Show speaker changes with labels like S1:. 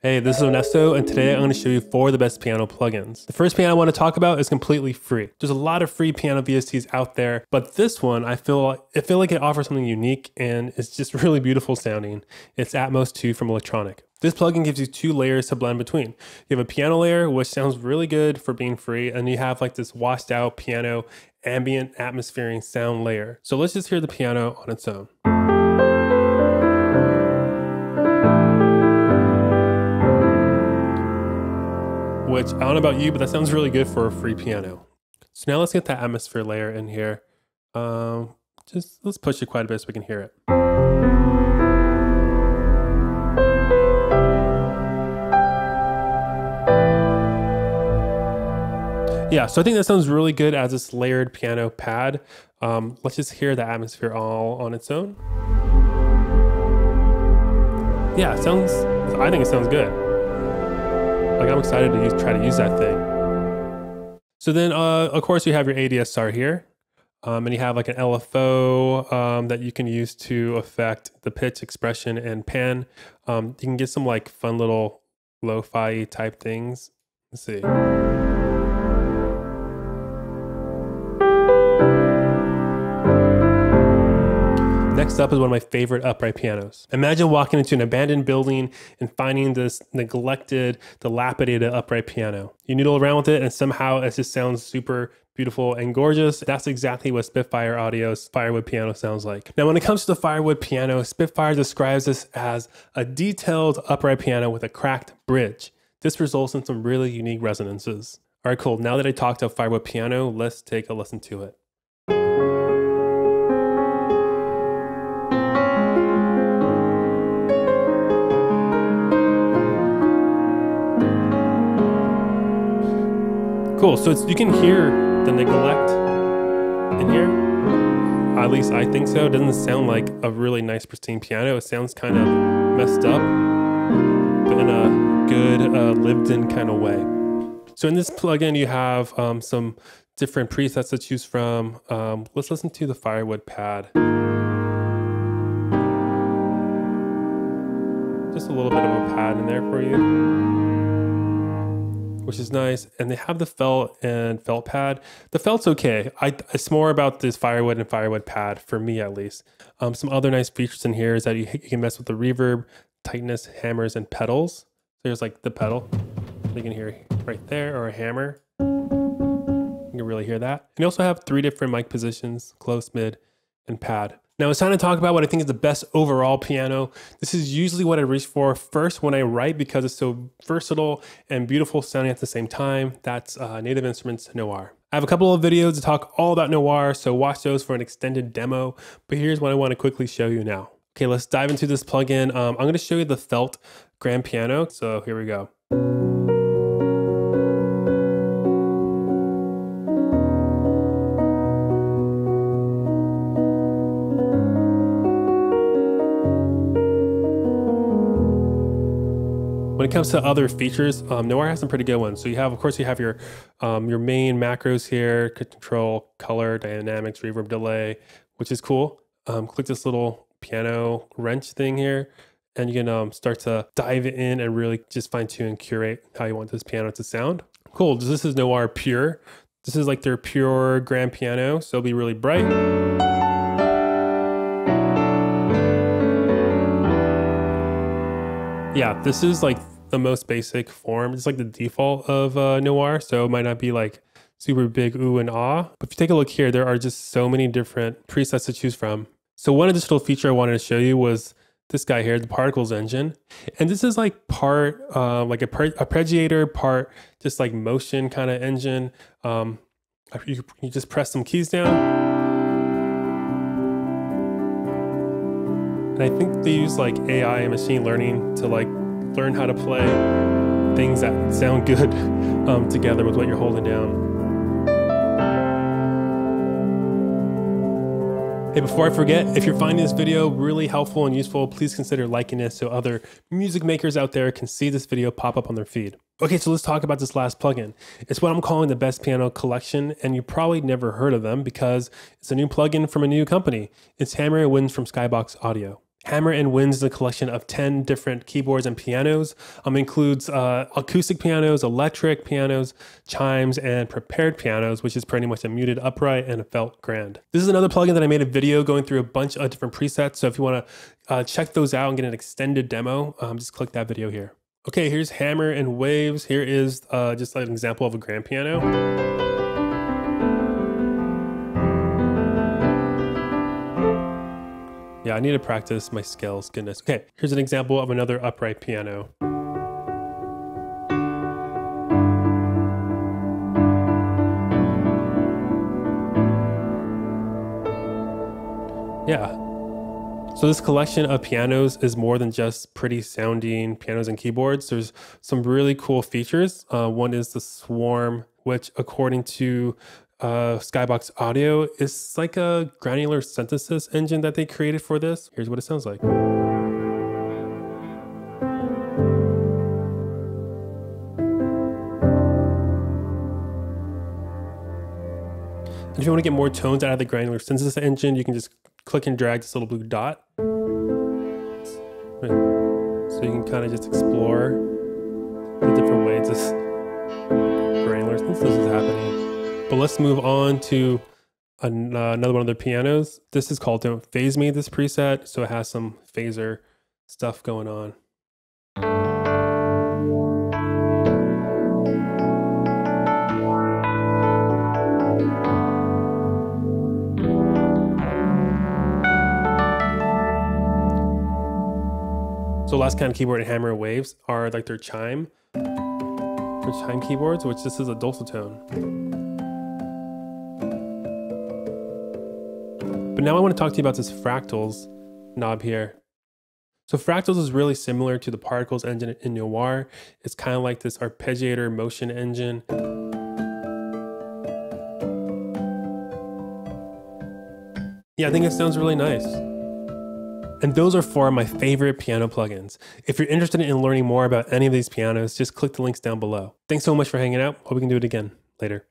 S1: Hey, this is Onesto, and today I'm going to show you 4 of the best piano plugins. The first piano I want to talk about is completely free. There's a lot of free piano VSTs out there, but this one I feel like it offers something unique and it's just really beautiful sounding. It's Atmos 2 from Electronic. This plugin gives you 2 layers to blend between. You have a piano layer, which sounds really good for being free, and you have like this washed out piano ambient atmospheric sound layer. So let's just hear the piano on its own. Which I don't know about you, but that sounds really good for a free piano. So now let's get that atmosphere layer in here. Let's push it quite a bit so we can hear it. Yeah, so I think that sounds really good as this layered piano pad. Let's just hear the atmosphere all on its own. Yeah, I think it sounds good. Like, I'm excited to try to use that thing. So then, of course, you have your ADSR here. And you have like an LFO that you can use to affect the pitch, expression, and pan. You can get some like fun little lo-fi type things. Let's see. Next up is one of my favorite upright pianos. Imagine walking into an abandoned building and finding this neglected, dilapidated upright piano. You noodle around with it and somehow it just sounds super beautiful and gorgeous. That's exactly what Spitfire Audio's Firewood piano sounds like. Now, when it comes to the Firewood piano, Spitfire describes this as a detailed upright piano with a cracked bridge. This results in some really unique resonances. All right, cool. Now that I talked about Firewood piano, let's take a listen to it. Cool, so you can hear the neglect in here. At least I think so. It doesn't sound like a really nice pristine piano. It sounds kind of messed up, but in a good lived in kind of way. So in this plugin you have some different presets to choose from. Let's listen to the Firewood pad. Just a little bit of a pad in there for you, which is nice. And they have the felt and felt pad. The felt's okay. It's more about this Firewood and Firewood pad, for me at least. Some other nice features in here is that you can mess with the reverb, tightness, hammers, and pedals. So there's like the pedal you can hear right there, or a hammer. You can really hear that. And you also have 3 different mic positions: close, mid, and pad. Now it's time to talk about what I think is the best overall piano. This is usually what I reach for first when I write because it's so versatile and beautiful sounding at the same time. That's Native Instruments Noir. I have a couple of videos to talk all about Noir, so watch those for an extended demo. But here's what I want to quickly show you now. Okay, let's dive into this plugin. I'm going to show you the felt grand piano. So here we go. When it comes to other features, Noir has some pretty good ones. So you have, of course, you have your main macros here: control color, dynamics, reverb, delay, which is cool. Click this little piano wrench thing here, and you can start to dive in and really just fine tune and curate how you want this piano to sound. Cool. This is Noir Pure. This is like their pure grand piano, so it'll be really bright. Yeah, this is like the most basic form. It's like the default of Noir, so it might not be like super big ooh and ah. But if you take a look here, there are just so many different presets to choose from. So one additional feature I wanted to show you was this guy here, the Particles engine. And this is like part like arpeggiator, part just like motion kind of engine. You just press some keys down. And I think they use like AI and machine learning to like learn how to play things that sound good together with what you're holding down. Hey, before I forget, if you're finding this video really helpful and useful, please consider liking it so other music makers out there can see this video pop up on their feed. Okay, so let's talk about this last plugin. It's what I'm calling the Best Piano Collection, and you probably never heard of them because it's a new plugin from a new company. It's Hammer and Winds from Skybox Audio. Hammer and Winds is a collection of 10 different keyboards and pianos. Includes acoustic pianos, electric pianos, chimes, and prepared pianos, which is pretty much a muted upright and a felt grand. This is another plugin that I made a video going through a bunch of different presets. So if you want to check those out and get an extended demo, just click that video here. Okay, here's Hammer and Waves. Here is just like an example of a grand piano. Yeah, I need to practice my scales, goodness. Okay, here's an example of another upright piano. Yeah. So this collection of pianos is more than just pretty sounding pianos and keyboards. There's some really cool features. One is the Swarm, which according to Skybox Audio is like a granular synthesis engine that they created for this. Here's what it sounds like. If you want to get more tones out of the granular synthesis engine, you can just click and drag this little blue dot. So you can kind of just explore the different ways this granular synthesis is happening. But let's move on to another one of the pianos. This is called Don't Phase Me, this preset. So it has some phaser stuff going on. So last kind of keyboard and Hammer Waves are like their chime keyboards, which this is a dulcitone. But now I want to talk to you about this Fractals knob here. So Fractals is really similar to the Particles engine in Noir. It's kind of like this arpeggiator motion engine. Yeah, I think it sounds really nice. And those are 4 of my favorite piano plugins. If you're interested in learning more about any of these pianos, just click the links down below. Thanks so much for hanging out. Hope we can do it again later.